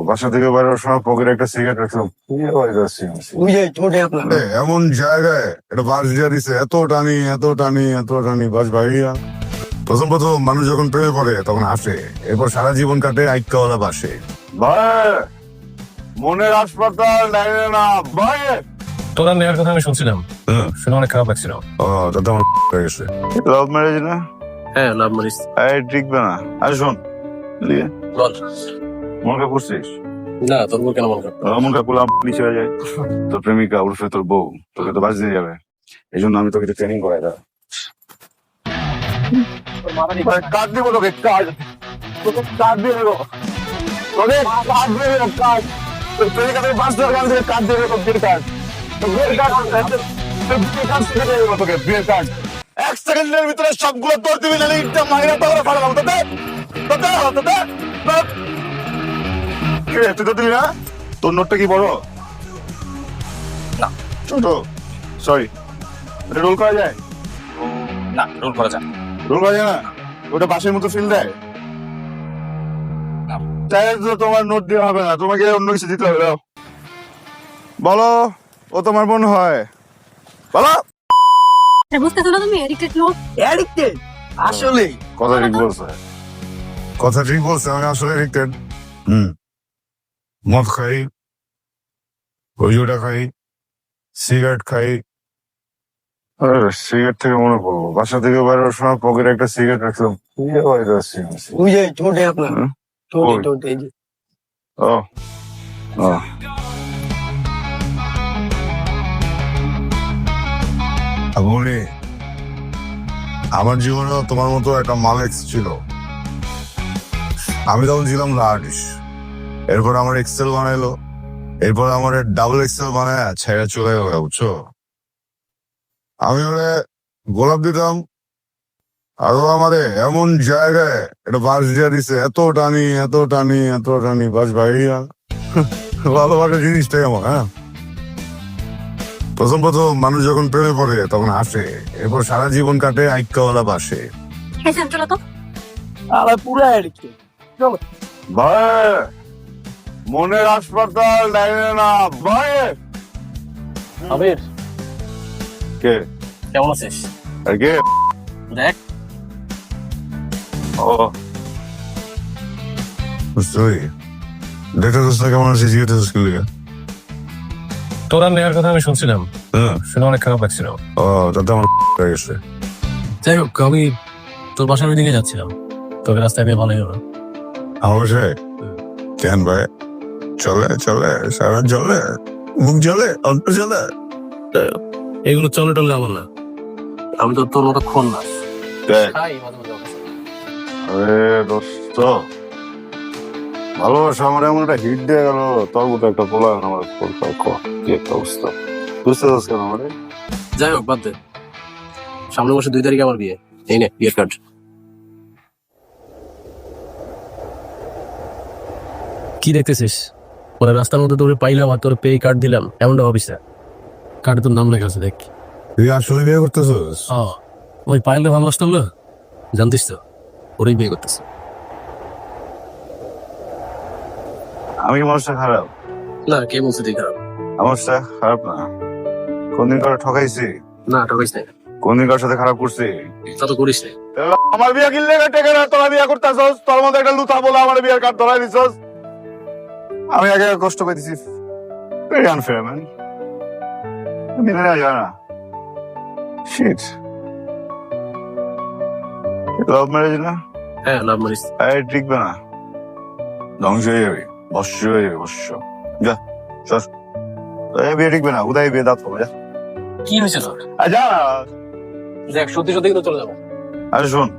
বাসা থেকে বেরোর সময় পকেটে একটা সিগারেট রাখলাম। এমন জায়গায় এটা বাস দিয়ে দিছে, এত টানি এত টানি এত টানি বাস ভাইয়া। প্রথম প্রথম মানুষ যখন প্রেমে পড়ে তখন হাসে, এরপর সারা জীবন কাটে আইক্কাওয়ালা বাসে। ভাই মনের হাসপাতাল লাইনে না ভাই। তোরা নেওয়ার কথা আমি শুনছিলাম, শুনে অনেক খারাপ লাগছিল। ও দাদা আমার হয়ে গেছে। লাভ ম্যারেজ না? হ্যাঁ, লাভ ম্যারেজ। এই টিকবে না। আর শোন লিয়ে বল। মন খারাপ করছিস? না, তোর বউ কেন মন খারাপ? মন খারাপ করলে পুলিশ হয়ে যায়। তোর প্রেমিকা উর্ফে তোর বউ তোকে তো বাস দিয়ে যাবে, এই জন্য আমি তোকে ট্রেনিং করাই দাও। কাজ দিব তোকে, কাজ তোকে কাজ দিয়ে দেবো, তোকে কাজ দিয়ে দেবো, কাজ তোর প্রেমিকা তোকে বাস দরকার, আমি তোকে কাজ দিয়ে দেবো, বিয়ের কাজ, বিয়ের কাজ, বিয়ের কাজ শিখে দেবো তোকে, বিয়ের কাজ। 1 সেকেন্ডের ভিতরে সবগুলো তোর দিবি, নাহলে ইটটা মাইরা তো ফাড়াবো তোদের তোদের তোদের। তুই তো দিবি না? তোর নোটটা কি বড় না ছোট? সরি, এটা রোল করা যায় না, রোল করা যায়। রোল করা যায় না? ওটা বাসের মতো ফিল দেয়? তাই তো তোমার নোট দেওয়া হবে না, তোমাকে অন্য কিছু দিতে হবে। দাও বলো, ও তোমার বোন হয়? বলো। বুঝতেছো না তুমি এডিক্টেড লোক? অ্যাডিক্টেড আসলে কথা ঠিক বলছে, কথা ঠিক বলছে, আমি আসলে এডিক্টেড। মদ খাই, ওটা খাই, সিগারেট খাই। সিগারেট থেকে মনে পড়লো, বাসা থেকে বেরোর সময় পকেটে একটা সিগারেট রাখলাম। ওই যে ঠোঁটে আপনার ঠোঁটে ওই। ঠোঁটে এই যে ও ও বলি, আমার জীবনেও তোমার মতো একটা মালেক্স ছিল। আমি তখন ছিলাম লার্ডিশ, এরপর আমার এক্সেল বানাইলো, এরপর আমার ডাবল এক্সেল বানায় ছেড়ে চলে গেল, বুঝছো? আমি ওরে গোলাপ দিতাম, আরো আমারে এমন জায়গায় এটা বাস দিয়ে দিছে, এত টানি এত টানি এত টানি বাস ভাইয়া। ভালোবাসার জিনিসটাই আমার। হ্যাঁ, প্রথম প্রথম মানুষ যখন প্রেমে পড়ে তখন হাসে, এরপর সারা জীবন কাটে আইক্কাওয়ালা বাসে। হ্যাঁ চলো তো। আবার পুরো অ্যাডিক্টেড। চলো ভাই মনের হাসপাতাল লাইনে না ভাই। আবির, কে? কেমন আছিস? আর কে? দেখ, ও বুঝতে দেখতে দোস্ত কেমন আছে, জিজ্ঞেস স্কুল থেকে। তোরা নেওয়ার কথা আমি শুনছিলাম, শুনে অনেক খারাপ লাগছিল। ও দাদা আমার হয়ে গেছে। যাই হোক, আমি তোর বাসার দিকে যাচ্ছিলাম, তোকে রাস্তায় পেয়ে ভালোই হলো। আমার বাসায়? কেন ভাই? চলে চলে সারা চলে, মুখ চলে, অল্প চলে। এগুলো চলে টলে আমার না, আমি তো তোর মতো খুন না। আরে দোস্ত, ভালোবাসা আমার এমন একটা হিট দিয়ে গেল, তোর মতো একটা পোলা আমার কি একটা অবস্থা, বুঝতে পারছ কেন আমার? যাই হোক, বাদ দে। সামনে বসে 2 তারিখে আমার বিয়ে, এই নে বিয়ের কার্ড। কি দেখতেছিস? পরে রাস্তার মধ্যে তোরে পাইলাম আর তোর পে কার্ড দিলাম, এমনটা ভাবিস না। কার্ডে তোর নাম লেখা আছে, দেখ। তুই আসলে বিয়ে করতেছিস? ওই পাইলে ভালোবাসতাম না, জানতিস তো, ওরই বিয়ে করতেছে। আমি কি মানুষটা খারাপ? না, কে বলছে তুই খারাপ? মানুষটা খারাপ না, কোনদিন কারো ঠকাইছি? না, ঠকাইস না। কোনদিন কারোর সাথে খারাপ করছি? তা তো করিস না। আমার বিয়ে কিনলে টেকে না, তোরা বিয়ে করতেছস, তোর মধ্যে একটা লুথা বলে আমার বিয়ের কার্ড ধরাই দিছস। আমি আগে কষ্ট পাইতেছি, ভেরি আনফেয়ার ম্যান। মেনে নেওয়া যায় না। শিট, লাভ ম্যারেজ না? হ্যাঁ, লাভ ম্যারেজ। এই টিকবে না, ধ্বংস হয়ে যাবে, ভস্য হয়ে যাবে, ভস্য। যা সর, এই বিয়ে টিকবে না, উদয় বিয়ে দাঁত হবে। যা কি হয়েছে তোর? যা। দেখ, সত্যি সত্যি কিন্তু চলে যাবো। আরে শোন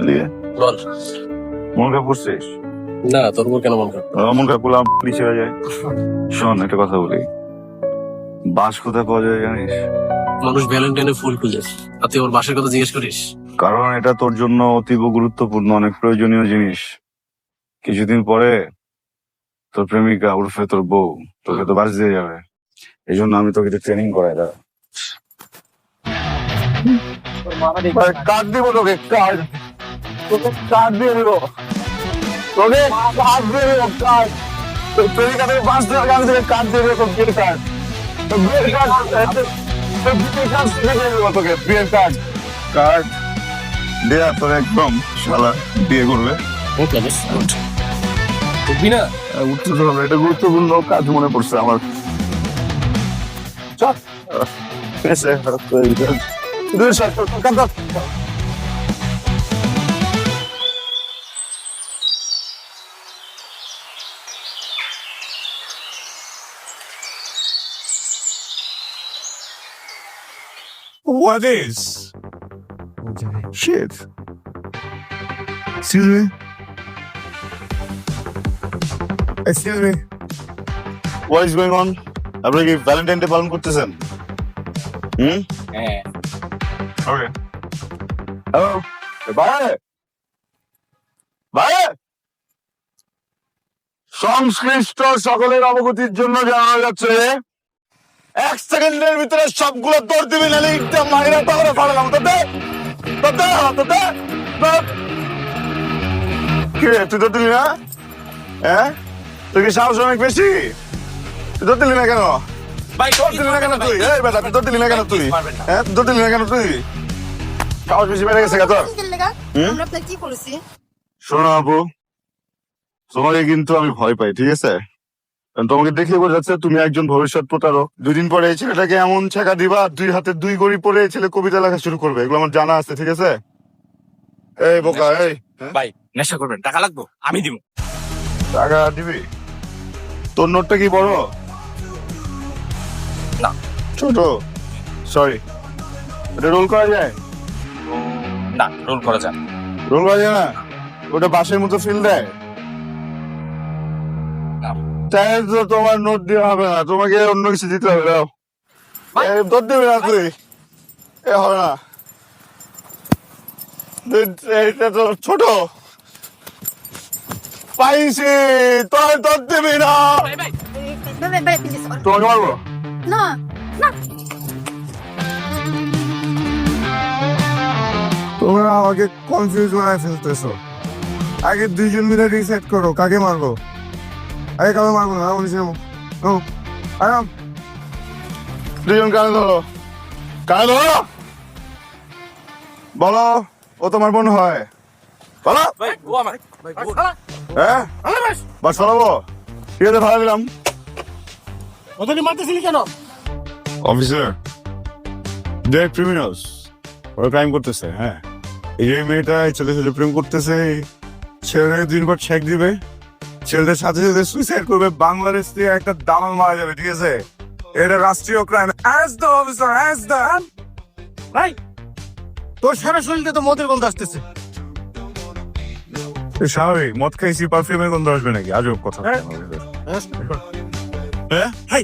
লিয়ে, বল। মন খারাপ করছিস? না, তোর উপর কেন মন খারাপ? মন খারাপ করলে পুলিশ হয়ে যায়। শোন একটা কথা বলি, বাস কোথায় পাওয়া যায় জানিস? মানুষ ভ্যালেন্টাইনে ফুল খুঁজে, আর তুই ওর বাসের কথা জিজ্ঞেস করিস? কারণ এটা তোর জন্য অতীব গুরুত্বপূর্ণ, অনেক প্রয়োজনীয় জিনিস। কিছুদিন পরে তোর প্রেমিকা উর্ফে তোর বউ তোকে তো বাস দিয়ে যাবে, এই জন্য আমি তোকে ট্রেনিং করাই দাও। কার্ড দিব তোকে, কার্ড তোকে কার্ড দিয়ে দিব, তোকে কার্ড দিয়ে দিব, কার্ড ক্রেডিট কার্ডে 5 টাকা আমি তোকে কার্ড দিয়ে দেবো, ক্রেডিট কার্ড। বিয়ের কার্ড, বিয়ের কার্ড থেকে দিয়ে দেবো তোকে, বিয়ের কার্ড। কার্ড দেয়া তোর একদম শালা বিয়ে করবে। ওকে বেশ উঠবি না? উঠতে তো হবে, এটা গুরুত্বপূর্ণ কাজ মনে পড়ছে আমার। চল। এসে, দুই সাথে কাঁদা। What is? Shit. Excuse me. Excuse me. What is going on? আপনারা কি ভ্যালেন্টাইন ডে পালন করতেছেন? হ্যাঁ। Okay. Hello. ভাই। ভাই। সংশ্লিষ্ট সকলের অবগতির জন্য জানানো যাচ্ছে 1 সেকেন্ডের ভিতরে সবগুলো দৌড় দিবি, নাহলে ইটটা মাইরা তাহলে ফাড়ালাম তোতে। কি রে, তুই দৌড় দিবি না? হ্যাঁ, তুই কি সাহস অনেক বেশি? তুই দৌড় দিলি না কেন? দৌড় দিলি না কেন তুই? এই বেটা, তুই দৌড় দিলি না কেন তুই? হ্যাঁ, তুই দৌড় দিলি না কেন তুই? সাহস বেশি বেড়ে গেছে তোর। আমরা আপনার কি করেছি? শোনো আপু, তোমাকে কিন্তু আমি ভয় পাই, ঠিক আছে? কারণ তোমাকে দেখে বোঝা যাচ্ছে তুমি একজন ভবিষ্যৎ প্রতারক। 2 দিন পরে এই ছেলেটাকে এমন ছেঁকা দিবা, 2 হাতে 2 গড়ি পরে এই ছেলে কবিতা লেখা শুরু করবে। এগুলো আমার জানা আছে, ঠিক আছে? এই বোকা, এই ভাই নেশা করবেন, টাকা লাগবো আমি দিব। টাকা দিবি? তোর নোটটা কি বড়? না। ছোট? সরি, এটা রোল করা যায়? না, রোল করা যান। রোল করা যায় না? ওটা বাসের মতো ফিল দেয়? না। তাই তো তোমার নোট দিয়ে হবে না, তোমাকে অন্য কিছু দিতে হবে। দাও, তোর দিবি না তুই? এ হবে না, এটা তো ছোট পাইছি। তোর দিবি না? ভাই প্লিজ তোমাকে মারবো? না না তোমরা আমাকে কনফিউজ বানায় ফেলতেছো। আগে 2জন মিলে ডিসাইড করো কাকে মারবো। আগে কাকে মারবো না, বলিস আরাম। 2জন কানে ধরো, কানে ধরো। বলো, ও তোমার বোন হয়? বলো। ভাই ও আমার হ্যাঁ, বাস চালাবো। ঠিক আছে, ভাড়া দিলাম। ওদেরকে মারতেছিলি কেন? অফিসার, দে ক্রিমিনালস, ওরা ক্রাইম করতেছে। হ্যাঁ, এই যে মেয়েটা ছেলে ছেলে প্রেম করতেছে, ছেলেটাকে 2 দিন পর ছেক দিবে, ছেলেটার সাথে সাথে সুইসাইড করবে, বাংলাদেশ থেকে একটা দামাল মারা যাবে, ঠিক আছে? এটা রাষ্ট্রীয় crime. As the officer, as the. ভাই তোর সারা শরীরে তো মদের গন্ধ আসতেছে। স্বাভাবিক, মদ খাইছি, পারফিউমের গন্ধ আসবে নাকি? আজব কথা। হ্যাঁ? হ্যাঁ, হাই